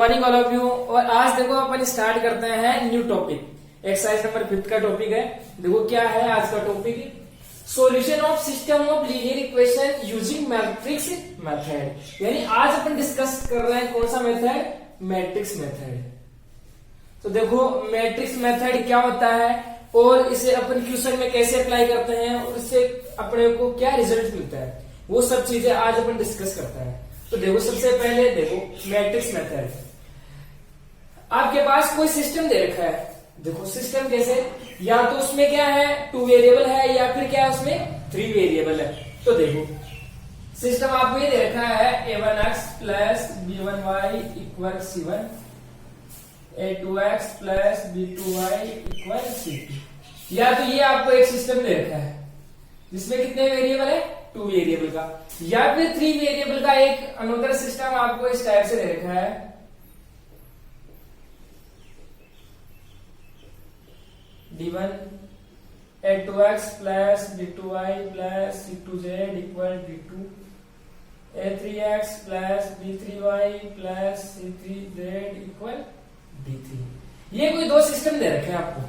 Morning all of you. और आज देखो अपन स्टार्ट करते हैं न्यू टॉपिक, एक्सरसाइज नंबर 5 का टॉपिक है। देखो क्या है आज का topic, solution of system of linear equation using matrix method. यानी आज अपन डिस्कस कर रहे हैं कौन सा मेथड, मैट्रिक्स मेथड। तो देखो मैट्रिक्स मेथड क्या होता है और इसे अपन क्वेश्चन में कैसे अप्लाई करते हैं और इससे अपने को क्या रिजल्ट मिलता है, वो सब चीजें आज अपन डिस्कस करते हैं। तो देखो सबसे पहले देखो मैट्रिक्स मेथड। आपके पास कोई सिस्टम दे रखा है, देखो सिस्टम कैसे, या तो उसमें क्या है 2 वेरिएबल है या फिर क्या है उसमें 3 वेरिएबल है। तो देखो सिस्टम आपको ये दे रखा है a1x plus b1y equal c1, a2x plus b2y equal c2। या तो ये आपको एक सिस्टम दे रखा है जिसमें कितने वेरिएबल है 2 वेरिएबल का, या फिर 3 वेरिएबल का एक अनदर सिस्टम आपको इस टाइप से दे रखा है। d1 a2x plus b2y plus c2z equal d2, a3x plus b3y plus c3z equal d3। ये कोई 2 सिस्टम दे रखे हैं आपको,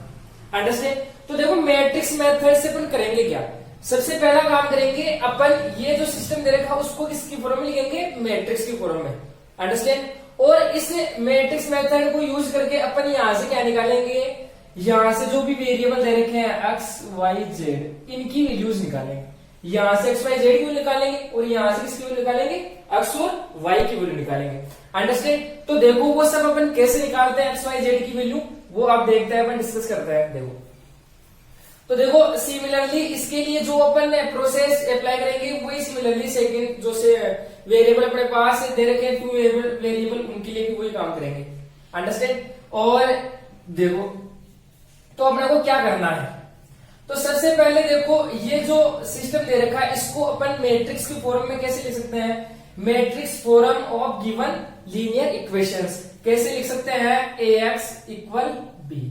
अंडरस्टैंड। तो देखो मैट्रिक्स मेथड से अपन करेंगे क्या, सबसे पहला काम करेंगे अपन ये जो सिस्टम दे रखा है उसको किसकी फॉर्म में लिखेंगे, मैट्रिक्स की फॉर्म में, अंडरस्टैंड। और इस मैट्रिक्स मेथड को यूज करके अपन यहां से क्या निकालेंगे, यहां से जो भी वेरिएबल दे रखे हैं x y z इनकी वैल्यूज निकालेंगे। यहां से x y z की वैल्यू निकालेंगे और यहां से किसकी वैल्यू निकालेंगे, x और y की वैल्यू निकालेंगे, अंडरस्टैंड। तो देखो वो सब अपन कैसे निकालते हैं x y z की वैल्यू, वो आप देखते हैं, अपन डिस्कस करते हैं। देखो तो देखो सिमिलरली इसके लिए जो अपन प्रोसेस अप्लाई करेंगे वही सिमिलरली सेकंड जो से वेरिएबल अपने पास दे रखे हैं 2 वेरिएबल उनके लिए भी वही काम करेंगे, अंडरस्टैंड। और देखो तो अपने को क्या करना है, तो सबसे पहले देखो ये जो सिस्टम दे रखा है इसको अपन मैट्रिक्स की फॉर्म में कैसे लिख सकते हैं, matrix form of given linear equations कैसे लिख सकते हैं, ax इक्वल b।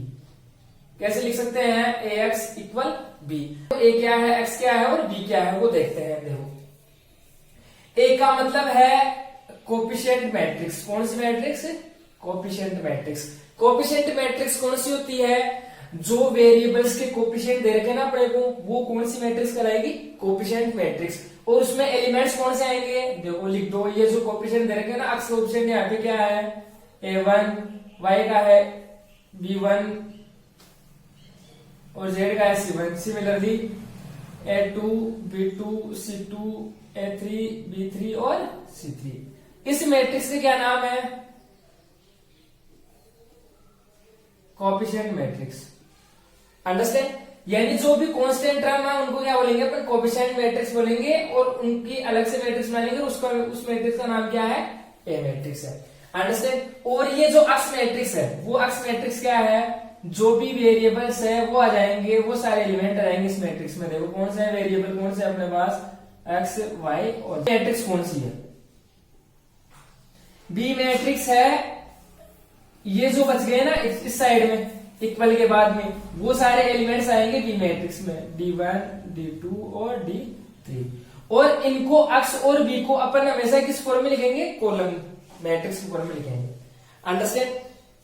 कैसे लिख सकते हैं, ax इक्वल b। तो a क्या है, x क्या है और b क्या है वो देखते हैं। देखो a का मतलब है कोफिशिएंट मैट्रिक्स, कौन सी matrix, coefficient matrix. Coefficient matrix कौन सी होती है, जो वेरिएबल्स के कोफिशिएंट दे रखे ना अपने को वो कौन सी मैट्रिक्स कहलाएगी, कोफिशिएंट मैट्रिक्स। और उसमें एलिमेंट्स कौन से आएंगे, देखो लिख दो, ये जो कोफिशिएंट दे रखे हैं ना, अक्स कोफिशिएंट यहाँ पे क्या है a1, y का है b1 और z का है c1। Similarly a2 b2 c2 a3 b3 और c3। इस मैट्रिक्स के क्या नाम है, कोफिशिएंट मैट्रिक्स, अंडरस्टैंड। यानी जो भी कांस्टेंट टर्म है उनको क्या बोलेंगे अपन, कोफिशिएंट मैट्रिक्स बोलेंगे, और उनकी अलग से मैट्रिक्स बनाएंगे, उसका उस मैट्रिक्स का नाम क्या है, ए मैट्रिक्स है, अंडरस्टैंड। और ये जो अक्स मैट्रिक्स है वो अक्स मैट्रिक्स क्या है, जो भी वेरिएबल्स है वो आ जाएंगे, वो सारे एलिमेंट आ जाएंगे इस मैट्रिक्स में। देखो कौन से है वेरिएबल, कौन से अपने पास एक्स वाई, और मैट्रिक्स कौन सी है, बी मैट्रिक्स है। ये जो बच गए ना इस साइड में इक्वल के बाद में वो सारे एलिमेंट्स आएंगे बी मैट्रिक्स में, d1 d2 और d3। और इनको x और b को अपन हमेशा किस फॉर्म में लिखेंगे, कॉलम मैट्रिक्स की फॉर्म में लिखेंगे, अंडरस्टैंड।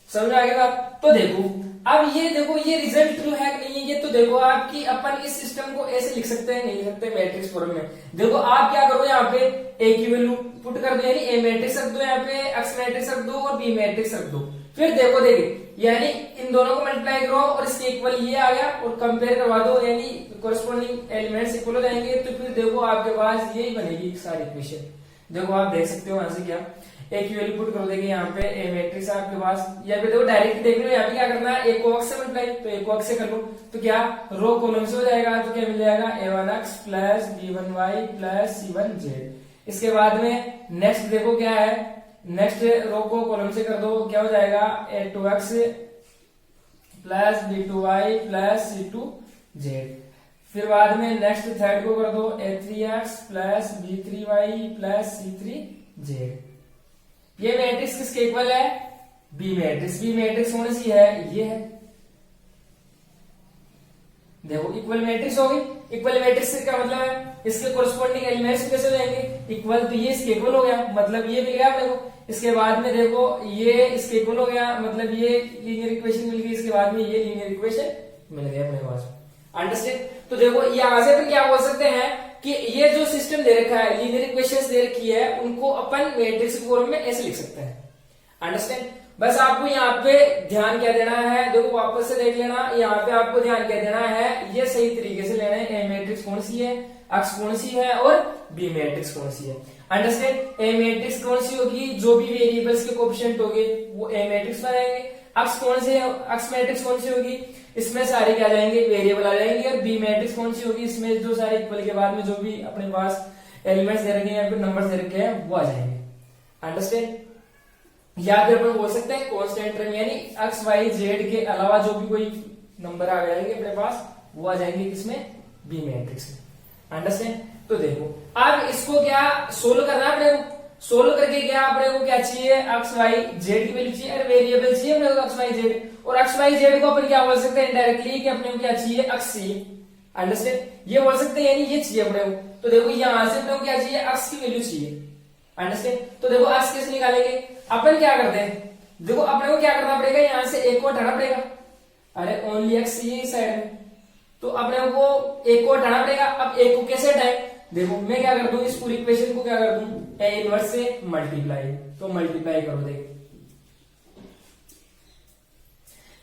समझ में आ गया बात। तो देखो अब ये देखो ये रिजल्ट ट्रू है कि नहीं है, ये तो देखो आपकी अपन इस सिस्टम को ऐसे लिख सकते हैं, नहीं लिख सकते मैट्रिक्स फॉर्म में। देखो आप क्या करो, यहाँ पे a की वैल्यू पुट कर दो, यानी a मैट्रिक्स रख दो, यहाँ पे x मैट्रिक्स रख दो और b मैट्रिक्स रख दो। फिर देखो देखिए यानी इन दोनों को मल्टीप्लाई करो और इसके इक्वल ये आ गया और कंपेयर करवा दो, यानी कोरस्पॉन्डिंग एलिमेंट्स इक्वल हो जाएंगे। तो फिर देखो आपके पास यही बनेगी सारी इक्वेशन। देखो आप देख सकते हो वहां से क्या ए की वैल्यू पुट कर देंगे, यहाँ पे ए मैट्रिक्स है आपके पास, या फिर देखो डायरेक्ट देख लो, यहाँ पे क्या करना है, ए को x से मल्टीप्लाई, तो ए को x से कर लो तो क्या रो कॉलम से हो जाएगा, तो क्या मिल जाएगा a1x plus b1y plus c1z। इसके बाद में नेक्स्ट देखो क्या है, नेक्स्ट रो को कॉलम से कर दो, क्या हो जाएगा a2x plus b2y plus c2z। फिर बाद में नेक्स्ट थर्ड को कर दो a3x plus b3y plus c3z। ये मैट्रिक्स किसके इक्वल है, बी मैट्रिक्स। बी मैट्रिक्स कौन सी है, ये है, देखो इक्वल मैट्रिक्स होगी। इक्वल मैट्रिक्स का मतलब है इसके कोरस्पॉन्डिंग एलिमेंट्स कैसे हो जाएंगे इक्वल, तो ये इसके इक्वल हो गया, मतलब ये मिल गया अपने को। इसके बाद में देखो ये इसके इक्वल हो गया, मतलब ये लीनियर इक्वेशन मिल गई, इसके बाद में ये लीनियर इक्वेशन मिल गया अपने पास। अंडरस्टैंड? तो देखो यहाँ से अपन क्या बोल सकते हैं कि ये जो सिस्टम दे रखा है, लीनियर इक्वेशंस दे रखी है, उनको अपन मैट्रिक्स के फॉर्म में ऐसे लिख सकते हैं। अंडरस्टैंड? बस आपको यहाँ पे ध्यान क्या देना है, देखो वापस से देख लेना, यहाँ पे आपको ध्यान क्या देना है, ये सही तरीके से लेना है। ए मैट्रिक्स कौन सी है, एक्स कौन सी है और बी मैट्रिक्स कौन सी है। अंडरस्टैंड? ए मैट्रिक्स कौन सी होगी, जो भी वेरिएबल्स के कोएफिशिएंट होंगे वो ए मैट्रिक्स में आएंगे। एक्स कौन से, एक्स मैट्रिक्स कौन सी होगी, इसमें सारे क्या आ जाएंगे, वेरिएबल आ जाएंगे। और बी मैट्रिक्स कौन सी होगी, इसमें जो सारे इक्वल के बाद में जो भी अपने पास एलिमेंट्स दे रखे हैं, नंबर्स दे रखे हैं, वो आ जाएंगे। अंडरस्टैंड? या फिर अपन बोल सकते हैं कांस्टेंट टर्म, यानी एक्स वाई जेड के अलावा जो भी कोई नंबर आ जाएंगे अपने पास, वो आ जाएंगे किसमें, बी मैट्रिक्स में। अंडरस्टैंड? तो देखो अब इसको क्या सोल्व करना है अपने को, सोल्व करके क्या अपने को क्या चाहिए, एक्स वाई जेड की वैल्यू चाहिए और वेरिएबल चाहिए अपने को एक्स वाई जेड। और एक्स वाई जेड को अपन क्या बोल सकते हैं इनडायरेक्टली कि अपने को क्या चाहिए, एक्स चाहिए। अंडरस्टैंड? ये बोल सकते हैं, यानी ये चाहिए अपने को। तो देखो यहां से अपने को क्या चाहिए, एक्स की वैल्यू चाहिए। अंडरस्टैंड? तो देखो एक्स कैसे निकालेंगे, अपन क्या करते हैं, देखो अपने को क्या करना पड़ेगा, यहां से एक को हटाना पड़ेगा। अरे ओनली एक्स चाहिए इस साइड में, तो अपने को एक को हटाना पड़ेगा। अब एक को कैसे हटाए, देखो मैं क्या कर दूं, इस पूरी इक्वेशन को क्या कर दूं, ए इनवर्स से मल्टीप्लाई, तो मल्टीप्लाई करो।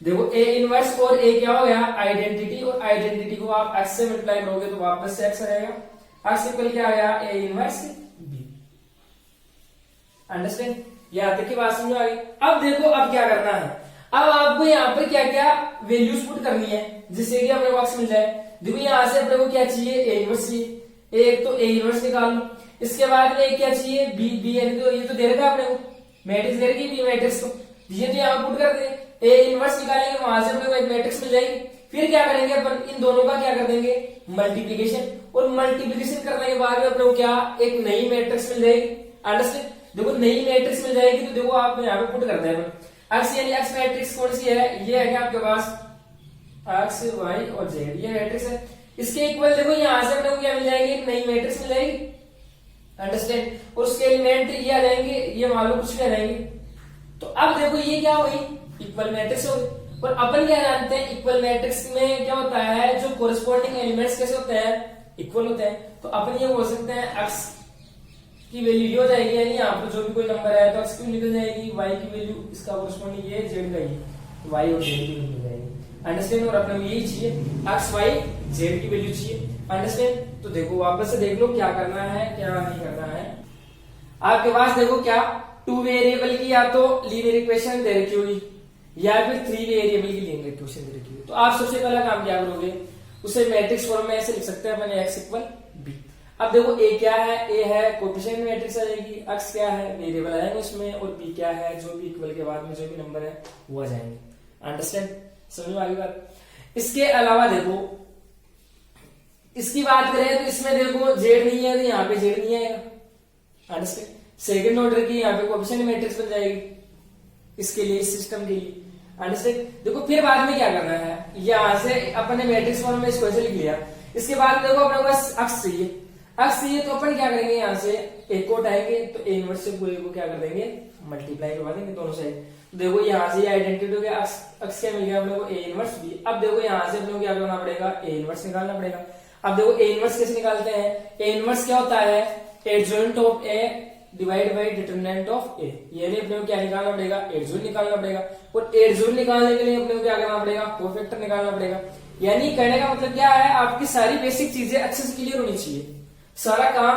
देखो ए इनवर्स और ए क्या हो गया, आइडेंटिटी, और आइडेंटिटी को आप एक्स से मल्टीप्लाई करोगे तो वापस से एक्स आएगा। एक्स इक्वल क्या आ गया, ए इनवर्स बी। अंडरस्टैंड? यहां तक की बात समझ आ गई। अब देखो अब क्या करना है, अब आपको यहाँ पर क्या क्या वैल्यूज पुट करनी है जिससे कि अपने को एक्स मिल जाए। देखो यहां से अपने को क्या चाहिए, ए इनवर्स चाहिए, एक तो ए इनवर्स निकाल लो। इसके बाद में क्या चाहिए, बी, बी यानी तो ये तो दे रखा अपने को मैट्रिक्स दे रखी, बी मैट्रिक्स, तो ये तो यहाँ पुट कर दे। ए इनवर्स निकालेंगे, वहां से अपने को एक मैट्रिक्स मिल जाएगी। फिर क्या करेंगे अपन, इन दोनों का क्या कर देंगे, मल्टीप्लीकेशन, और मल्टीप्लीकेशन करने के बाद में अपने को क्या, एक नई मैट्रिक्स मिल जाएगी। अंडरस्टैंड? देखो नई मैट्रिक्स मिल जाएगी, तो देखो आप यहाँ पे पुट करते हैं एक्स, यानी एक्स मैट्रिक्स कौन सी है, ये है क्या आपके पास, एक्स वाई और जेड, ये मैट्रिक्स है। इसके इक्वल देखो यहां से अपने को क्या मिल जाएगी, एक नई मैट्रिक्स मिल जाएगी। अंडरस्टैंड? और उसके एलिमेंट ये आ जाएंगे, ये मान लो कुछ भी आ जाएंगे। तो अब देखो ये क्या हुई, इक्वल मैट्रिक्स हो गई। और अपन क्या जानते हैं, इक्वल मैट्रिक्स में क्या होता है, जो कोरस्पॉन्डिंग एलिमेंट्स कैसे होते हैं, इक्वल होते हैं। तो अपन ये बोल सकते हैं एक्स की वैल्यू ये हो जाएगी, यानी यहाँ पर जो भी कोई नंबर है तो एक्स की निकल जाएगी, वाई की वैल्यू इसका कोरस्पॉन्डिंग ये, जेड का ये, वाई और जेड की वैल्यू मिल जाएगी। अंडरस्टैंड? और अपने यही चाहिए, एक्स वाई जेड की वैल्यू चाहिए। अंडरस्टैंड? तो देखो वापस से देख लो क्या करना है क्या नहीं करना है। आपके पास देखो क्या, टू वेरिएबल की या तो लीनियर इक्वेशन दे रखी होगी या फिर थ्री वेरिएबल की लीनियर इक्वेशन दे रखी होगी। तो आप सबसे पहला काम क्या करोगे, उसे मैट्रिक्स फॉर्म में ऐसे लिख सकते हैं अपन, एक्स इक्वल बी। अब देखो ए क्या है, ए है कोएफिशिएंट मैट्रिक्स आ जाएगी, एक्स क्या है वेरिएबल आएंगे उसमें, और बी क्या है, जो भी इक्वल के बाद में जो भी नंबर है वो आ जाएंगे। अंडरस्टैंड? समझ में आ गई बात? इसके अलावा देखो इसकी बात करें तो इसमें देखो जेड नहीं है, तो यहाँ पे जेड नहीं आएगा। अंडरस्टैंड? सेकंड ऑर्डर की यहाँ पे कोएफिशिएंट मैट्रिक्स बन जाएगी इसके लिए, इस सिस्टम के लिए। अंडरस्टैंड? देखो फिर बाद में क्या करना है, यहां से अपने मैट्रिक्स फॉर्म में इसको ऐसे लिख लिया। इसके बाद देखो अपने पास एक्स चाहिए, एक्स चाहिए तो अपन क्या करेंगे, यहाँ से एक को उठाएंगे तो ए इनवर्स से पूरे को क्या कर देंगे, मल्टीप्लाई करवा देंगे दोनों साइड। तो देखो यहाँ से आइडेंटिटी हो गया, एक्स क्या मिल गया अपने को, ए इनवर्स बी। अब देखो यहाँ से अपने को क्या करना पड़ेगा, ए इनवर्स निकालना पड़ेगा। अब देखो ए इनवर्स कैसे निकालते हैं, ए इनवर्स क्या होता है, adjoint of A divide by determinant of A, यानी अपने को क्या निकालना पड़ेगा, एडजॉइंट निकालना पड़ेगा। और एडजॉइंट निकालने के लिए अपने को क्या करना पड़ेगा, कोफैक्टर निकालना पड़ेगा। यानी कहने का मतलब क्या है, आपकी सारी बेसिक चीजें अच्छे से क्लियर होनी चाहिए, सारा काम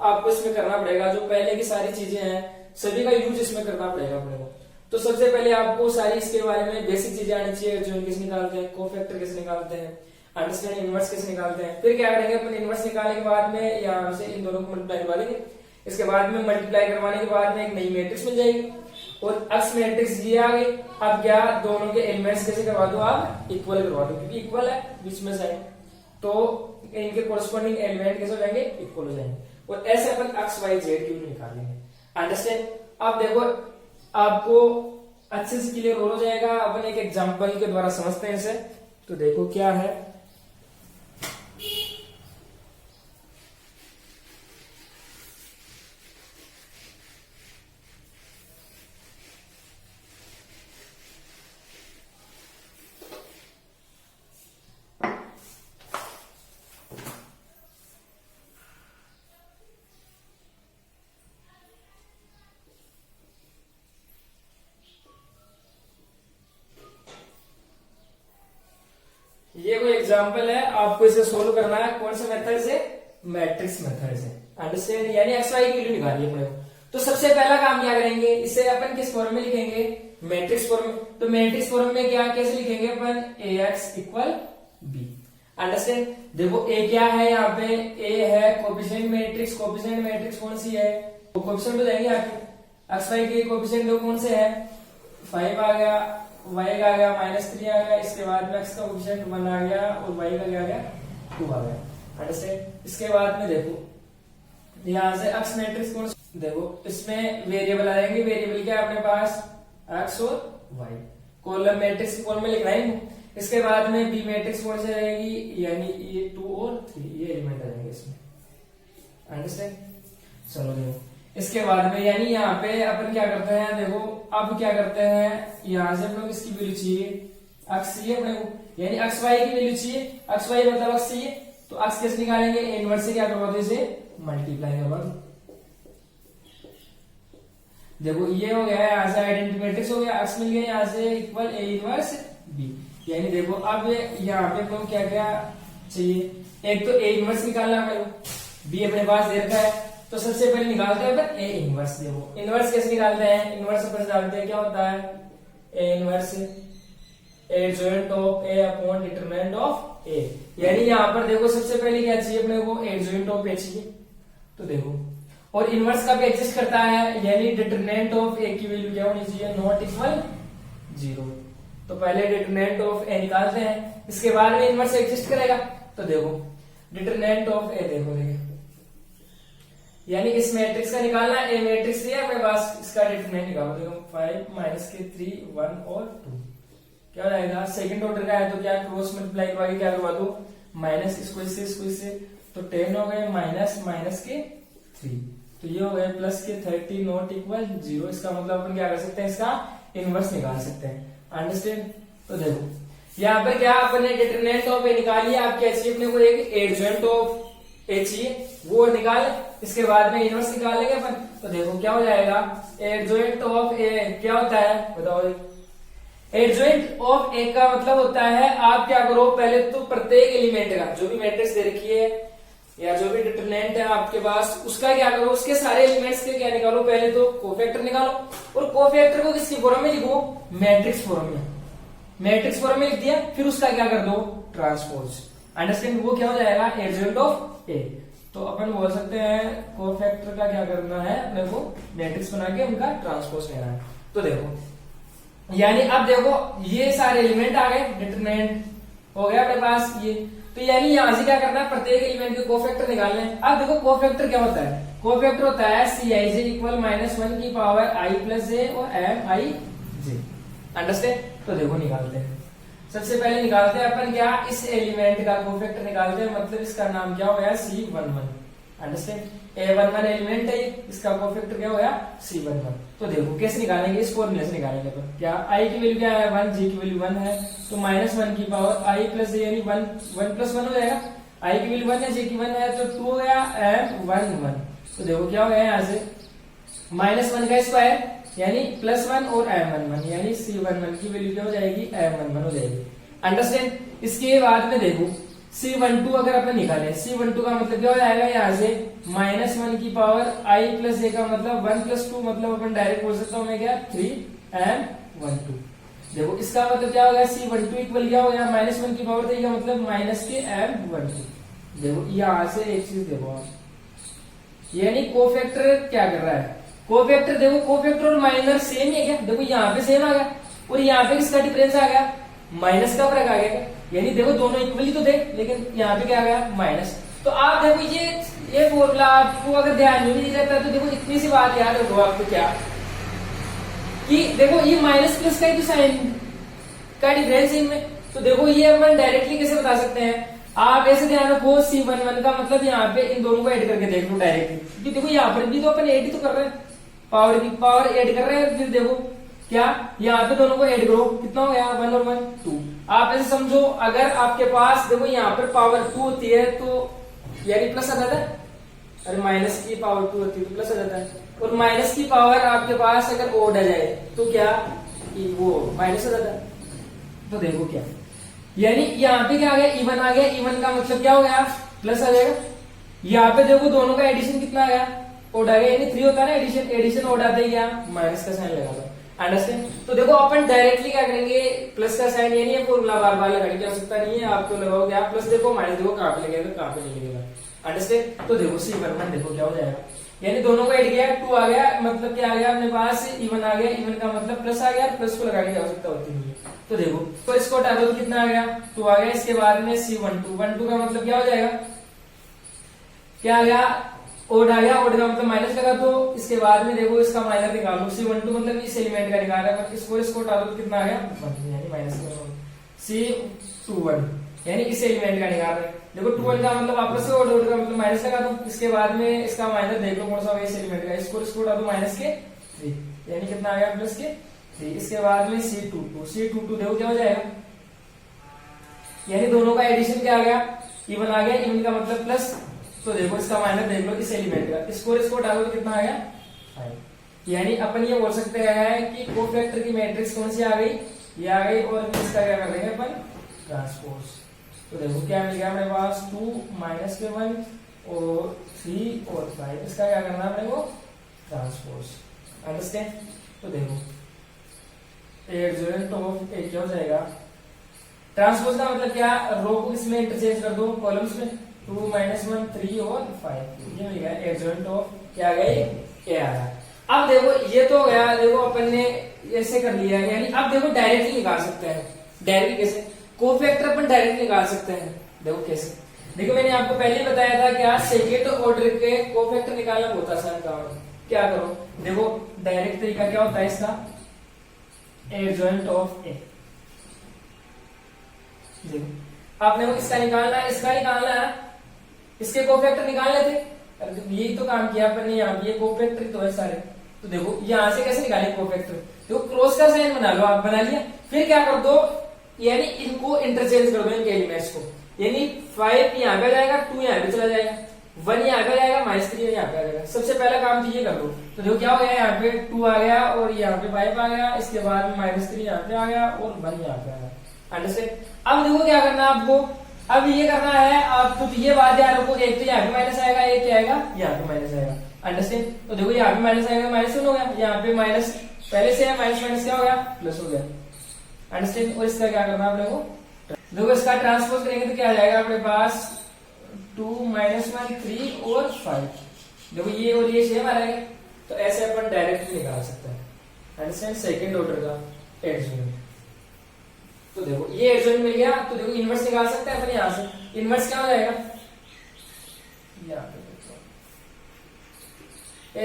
आपको इसमें करना पड़ेगा। जो पहले की सारी चीजें हैं सभी का यूज इसमें करना पड़ेगा अपने को। तो सबसे पहले आपको सारी इसके बारे में बेसिक चीजें आनी चाहिए, एडजॉइंट कैसे निकालते हैं, कोफैक्टर कैसे निकालते हैं, अंडरस्टैंड इनवर्स कैसे निकालते हैं। फिर क्या करेंगे अपन, इनवर्स निकालने के बाद में यहाँ से इन दोनों को मल्टीप्लाई करवा देंगे। इसके बाद में मल्टीप्लाई करवाने के बाद में एक नई मैट्रिक्स मिल जाएगी, और एक्स मैट्रिक्स ये आ गई। अब क्या, दोनों के एलिमेंट्स कैसे करवा दो, आप इक्वल करवा दो, क्योंकि इक्वल है बीच में साइन, तो इनके कोरस्पॉन्डिंग एलिमेंट कैसे हो जाएंगे, इक्वल हो जाएंगे। और ऐसे अपन एक्स वाई जेड की निकालेंगे। अंडरस्टैंड? अब देखो आपको अच्छे से क्लियर हो जाएगा, अपन एक एग्जांपल के द्वारा समझते हैं इसे। तो देखो क्या है, ये कोई एग्जांपल है, आपको इसे सोल्व करना है कौन से मेथड से, मैट्रिक्स मेथड से। अंडरस्टैंड, यानी एक्स वाई की वैल्यू निकालिए अपने को। तो सबसे पहला काम क्या करेंगे, इसे अपन किस फॉर्म में लिखेंगे, मैट्रिक्स फॉर्म में। तो मैट्रिक्स फॉर्म में क्या कैसे लिखेंगे अपन, ए एक्स इक्वल बी। अंडरस्टैंड, देखो ए क्या है यहाँ पे, ए है कोफिशिएंट मैट्रिक्स। कोफिशिएंट मैट्रिक्स कौन सी है, वो कोफिशिएंट हो जाएंगे आपके एक्स वाई के कोफिशिएंट देखो कौन से है, 5 आ गया, y का आ गया -3 आ गया, इसके बाद में x का कोफिशिएंट 1 आ गया और y का क्या आ गया 2 आ गया। अंडरस्टैंड, इसके बाद में देखो यहाँ से x मैट्रिक्स कौन, देखो इसमें वेरिएबल आ जाएंगे। वेरिएबल क्या है अपने पास, x और y। कॉलम मैट्रिक्स कॉलम में लिखना है। इसके बाद में बी मैट्रिक्स कौन सी रहेगी, यानी ये 2 और 3 ये एलिमेंट आ जाएंगे इसमें। अंडरस्टैंड, चलो देखो इसके बाद में, यानी यहाँ पे अपन क्या करते हैं, देखो अब क्या करते हैं, यहाँ से अपने को इसकी वैल्यू चाहिए, एक्स चाहिए अपने को, यानी एक्स वाई की वैल्यू चाहिए, एक्स वाई मतलब एक्स चाहिए। तो एक्स कैसे निकालेंगे, इनवर्स से क्या करवा दो, इसे मल्टीप्लाई करवा दो। देखो ये हो गया, यहाँ से आइडेंटिटी मैट्रिक्स हो गया, एक्स मिल गया, यहाँ से इक्वल ए इनवर्स बी। यानी देखो अब यहाँ पे अपने क्या क्या चाहिए, एक तो ए इनवर्स निकालना अपने को, बी अपने पास दे रखा है। तो सबसे पहले निकालते हैं अपन ए इनवर्स। देखो इनवर्स कैसे निकालते हैं, इनवर्स अपन निकालते हैं, क्या होता है, A inverse adjoint of A upon determinant of A. यानी यहाँ पर देखो सबसे पहले क्या चाहिए अपने को, एडजॉइंट ऑफ ए चाहिए। तो देखो और इनवर्स का भी एग्जिस्ट करता है, यानी डिटरमिनेंट ऑफ ए की वैल्यू क्या होनी चाहिए, नॉट इक्वल 0। तो पहले डिटरमिनेंट ऑफ ए निकालते हैं, इसके बाद में इनवर्स एग्जिस्ट करेगा। तो देखो डिटरमिनेंट ऑफ ए, देखो यानी इस मैट्रिक्स का निकालना, ए मैट्रिक्स दिया अपने पास, इसका डिटरमिनेंट निकालो। देखो 5 - 3 1 और 2 क्या हो जाएगा, सेकंड ऑर्डर का है तो क्या क्रॉस मल्टीप्लाई करवा के क्या करवा दो, माइनस इसको इससे, तो 10 हो गए माइनस के 3, तो ये हो गए प्लस के 30 नॉट इक्वल 0। इसका मतलब अपन क्या कर सकते हैं, इसका इनवर्स निकाल सकते हैं। अंडरस्टैंड, तो देखो यहाँ पर क्या अपने डिटरमिनेंट ऑफ ए निकालिए, आप क्या चाहिए अपने को, एक एडजॉइंट ऑफ ए चाहिए, वो निकाल। इसके बाद में इनवर्स निकालेंगे अपन। तो देखो क्या हो जाएगा, एडजॉइंट ऑफ ए क्या होता है बताओ। एडजॉइंट ऑफ ए का मतलब होता है, आप क्या करो पहले तो प्रत्येक एलिमेंट का, जो भी मैट्रिक्स दे रखी है या जो भी डिटरमिनेंट है आपके पास, उसका क्या करो, उसके सारे एलिमेंट्स के क्या निकालो, पहले तो कोफैक्टर निकालो। और कोफैक्टर को किसकी फॉर्म में लिखो, मैट्रिक्स फॉर्म में। मैट्रिक्स फॉर्म में लिख दिया, फिर उसका क्या कर दो, ट्रांसपोज। अंडरस्टैंड, वो क्या हो जाएगा, एडजॉइंट ऑफ ए। तो अपन बोल सकते हैं कोफैक्टर का क्या करना है, अपने को मैट्रिक्स बना के उनका ट्रांसपोज लेना है। तो देखो यानी अब देखो ये सारे एलिमेंट आ गए, डिटरमिनेंट हो गया अपने पास ये। तो यानी यहां से क्या करना है, प्रत्येक एलिमेंट के कोफैक्टर निकालने हैं। अब देखो कोफैक्टर क्या होता है, कोफैक्टर होता है Cij इक्वल -1 की पावर i प्लस जे और Mij। अंडरस्टैंड, तो देखो निकालते हैं। सबसे पहले निकालते हैं अपन क्या, इस एलिमेंट का कोफैक्टर निकालते हैं, मतलब इसका नाम क्या हो गया, C11। अंडरस्टैंड, A11 एलिमेंट है, इसका कोफैक्टर क्या हो गया, C11। तो देखो कैसे निकालेंगे, इस फॉर्मूले से निकालेंगे अपन। क्या i की वैल्यू क्या है 1, j की वैल्यू 1 है, तो -1 की पावर i प्लस j यानी 1 + 1 हो जाएगा। i की वैल्यू 1 है, j की 1 है, तो 2 हो गया m1 1। तो देखो क्या हो गया, यहाँ से -1 का स्क्वायर यानी +1 और m11 यानी C11 की वैल्यू क्या हो जाएगी, m11 हो जाएगी। अंडरस्टैंड, इसके बाद में देखो C12 अगर अपन निकालें, C12 का मतलब क्या हो जाएगा, यहाँ से -1 की पावर i प्लस j का मतलब 1 + 2, मतलब अपन डायरेक्ट बोल सकता हूँ मैं क्या, 3m12। देखो इसका मतलब क्या हो गया, C12 इक्वल क्या हो गया, -1 की पावर 3 का मतलब माइनस के m12। देखो यहाँ से एक चीज देखो आप, यानी कोफैक्टर क्या कर रहा है, कोफैक्टर देखो, कोफैक्टर और माइनर सेम है क्या, देखो यहाँ पे सेम आ गया और यहाँ पे किसका डिफरेंस आ गया, माइनस का फर्क आ गया। यानी देखो दोनों इक्वली तो थे, लेकिन यहाँ पे क्या आ गया, माइनस। तो आप देखो ये फॉर्मूला आपको अगर ध्यान में नहीं रहता तो देखो इतनी सी बात याद रखो आपको, क्या कि देखो ये माइनस प्लस का ही तो साइन का डिफरेंस है इनमें। तो देखो ये अपन डायरेक्टली कैसे बता सकते हैं, आप ऐसे ध्यान रखो C11 का मतलब यहाँ पे इन दोनों को ऐड करके देख लो डायरेक्टली, क्योंकि देखो यहाँ पर भी तो अपन ऐड ही तो कर रहे हैं, पावर की पावर ऐड कर रहे हैं। फिर देखो क्या यहाँ पे दोनों को ऐड करो, कितना हो गया 1 और 1 2। आप ऐसे समझो अगर आपके पास देखो यहाँ पर पावर 2 होती है तो यानी प्लस आ जाता है, अरे माइनस की पावर 2 होती है तो प्लस आ जाता है, और माइनस की पावर आपके पास अगर ओड आ जाए तो क्या वो माइनस आ जाता है। तो देखो क्या यानी यहाँ पे क्या आ गया इवन आ गया, इवन का मतलब क्या हो गया प्लस आ जाएगा। यहाँ पे देखो दोनों का एडिशन कितना आ गया ओड आ गया, यानी 3 होता है ना एडिशन, एडिशन ओड आता है क्या माइनस का साइन लगा दो, अंडरस्टैंड। तो देखो अपन डायरेक्टली क्या करेंगे प्लस का साइन, यानी ये फॉर्मूला बार बार लगाने की आवश्यकता नहीं है, आप तो लगाओगे आप प्लस देखो माइनस देखो कहां पे लगेगा कहां पे नहीं लगेगा, अंडरस्टैंड। तो देखो C11 देखो क्या हो जाएगा, यानी दोनों को ऐड किया 2 आ गया, मतलब क्या आ गया अपने पास इवन आ गया, इवन का मतलब प्लस आ गया, प्लस को लगाने की आवश्यकता होती नहीं है। तो देखो तो इसको हटा दो तो कितना आ गया 2 आ गया, इसके बाद में C12 का मतलब क्या हो जाएगा, क्या आ गया ओड आ गया, ओड का मतलब माइनस लगा दो, इसके बाद में देखो इसका माइनस निकालो, C12 मतलब इस एलिमेंट का निकाल रहा है, इसको हटा दो तो कितना आ गया 1 यानी माइनस C21 यानी इस एलिमेंट का निकाल रहे हैं। देखो 2 का मतलब वापस से ओड, ओड का मतलब माइनस लगा दो, इसके बाद में इसका माइनस देख लो कौन सा इस एलिमेंट का, इसको हटा दो माइनस के 3 यानी कितना आ गया प्लस के 3, इसके बाद में C22 देखो क्या हो जाएगा, यानी दोनों का एडिशन क्या आ गया इवन आ गया, इवन का मतलब प्लस, तो देखो इसका माइनस देख लो इस एलिमेंट का, इसको डालो तो कितना आ गया 5। यानी अपन ये बोल सकते हैं कि कोफैक्टर की मैट्रिक्स कौन सी आ गई, ये आ गई, और इसका क्या कर देंगे अपन ट्रांसपोज। तो देखो क्या मिल गया अपने पास 2 माइनस के 1 और 3 और 5, इसका क्या करना है अपने को ट्रांसपोज, अंडरस्टैंड। तो देखो एडजॉइंट ऑफ ए क्या हो जाएगा, ट्रांसपोज का मतलब क्या, रो को इसमें इंटरचेंज कर दो कॉलम्स में, 2 माइनस 1 3 और 5, ये मिल गया एडजॉइंट ऑफ क्या गई ए आ गया। अब देखो ये तो गया, देखो अपन ने ऐसे कर लिया, यानी अब देखो डायरेक्टली निकाल सकते हैं, डायरेक्टली कैसे कोफैक्टर अपन डायरेक्टली निकाल सकते हैं, देखो कैसे, देखो मैंने आपको पहले ही बताया था क्या सेकेंड ऑर्डर के कोफैक्टर निकालना बहुत आसान काम है। क्या करो देखो डायरेक्ट तरीका क्या होता है इसका, एडजॉइंट ऑफ ए, देखो आपने वो इसका निकालना है, इसका निकालना है, इसके कोफैक्टर निकालने थे, यही तो काम किया अपन ने यहाँ, ये कोफैक्टर तो है सारे। तो देखो यहां से कैसे निकाले कोफैक्टर, देखो क्रॉस का साइन बना लो, आप बना लिया, फिर क्या कर दो यानी इनको इंटरचेंज कर दो इनके एलिमेंट्स को, यानी 5 यहाँ पे जाएगा, 2 यहाँ पे चला जाएगा, 1 यहाँ पे जाएगा, -3 यहाँ पे आ जाएगा। सबसे पहला काम तो ये कर दो, तो देखो क्या हो गया यहाँ पे 2 आ गया और यहाँ पे 5 आ गया, इसके बाद में -3 यहाँ पे आ गया और 1 यहाँ पे आ गया, अंडरस्टैंड। अब देखो क्या करना है आपको, अब ये करना है आपको, तो ये बात याद रखो, एक तो यहाँ पे माइनस आएगा, एक क्या आएगा यहाँ पे माइनस आएगा, अंडरस्टैंड। तो देखो यहाँ पे माइनस आएगा, -1 हो गया, यहाँ पे माइनस पहले से है, माइनस माइनस क्या हो गया प्लस हो गया, अंडरस्टैंड। और इसका क्या करना है अपने को, देखो इसका ट्रांसपोज करेंगे तो क्या आ जाएगा अपने पास 2 माइनस 1 3 और 5, देखो ये और ये सेम आ रहा है, तो ऐसे अपन डायरेक्ट निकाल सकते हैं, अंडरस्टैंड, सेकंड ऑर्डर का एडजॉइंट। तो देखो ये एडजॉइंट मिल गया, तो देखो इनवर्स निकाल सकते हैं अपन यहां से, इनवर्स क्या हो जाएगा, यहाँ पे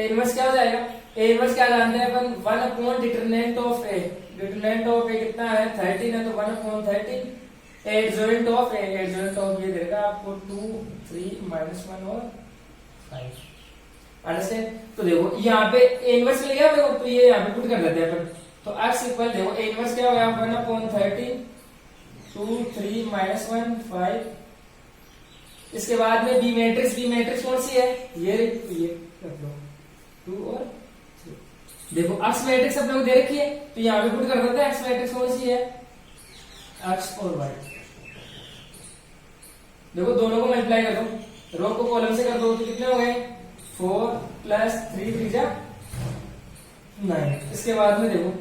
इनवर्स क्या हो जाएगा, ए इनवर्स क्या जानते हैं अपन 1 upon determinant of A, determinant of A कितना है 13 है, तो 1 upon 13 adjoint of A, adjoint of ये देगा आपको 2 3 -1 और 5, अंडरस्टैंड। तो देखो यहाँ पे ए इनवर्स मिल गया देखो, तो ये यहाँ पे पुट कर देते हैं अपन, तो x इक्वल देखो ए इनवर्स क्या हो गया 1 अपॉन 13 2 3 -1 5, इसके बाद में बी मैट्रिक्स कौन सी है, ये रख लो 2 और 3, देखो x मैट्रिक्स अपने को दे रखी है, तो यहाँ पे पुट कर देते हैं, x मैट्रिक्स कौन सी है x और y, देखो दोनों को मल्टीप्लाई कर दो, रो को कॉलम से कर दो, तो कितने हो गए 4 + 3 3 9, इसके बाद में देखो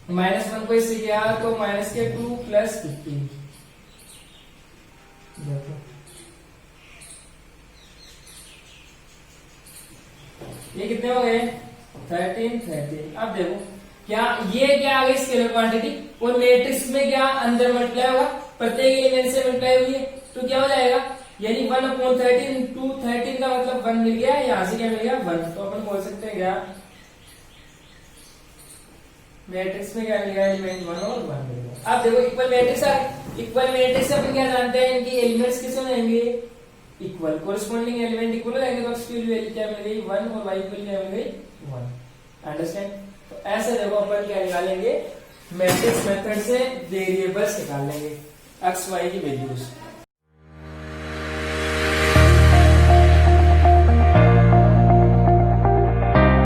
-1 को इससे किया तो माइनस के 2 + 15, देखो ये कितने हो गए 13 अब देखो क्या ये क्या आ गई स्केलर क्वांटिटी, और मैट्रिक्स में क्या अंदर मल्टीप्लाई होगा, प्रत्येक एलिमेंट से मल्टीप्लाई हुई है, तो क्या हो जाएगा यानी 1 अपॉन 13 2 13 का मतलब 1 मिल गया, यहां से क्या मिल गया 1, तो अपन बोल सकते हैं क्या मैट्रिक्स में क्या मिल गया एलिमेंट 1 और 1 मिल गया। अब देखो इक्वल मैट्रिक्स आ गई, इक्वल मैट्रिक्स से अपन क्या जानते हैं इनकी एलिमेंट्स किस में रहेंगे इक्वल, कोरिस्पोंडिंग एलिमेंट इक्वल रहेंगे, तो x की वैल्यू क्या मिल गई 1 और y की वैल्यू क्या मिल गई 1, अंडरस्टैंड। तो ऐसे देखो अपन क्या निकालेंगे, मैट्रिक्स मेथड से वेरिएबल्स निकाल लेंगे एक्स वाई की वैल्यूज।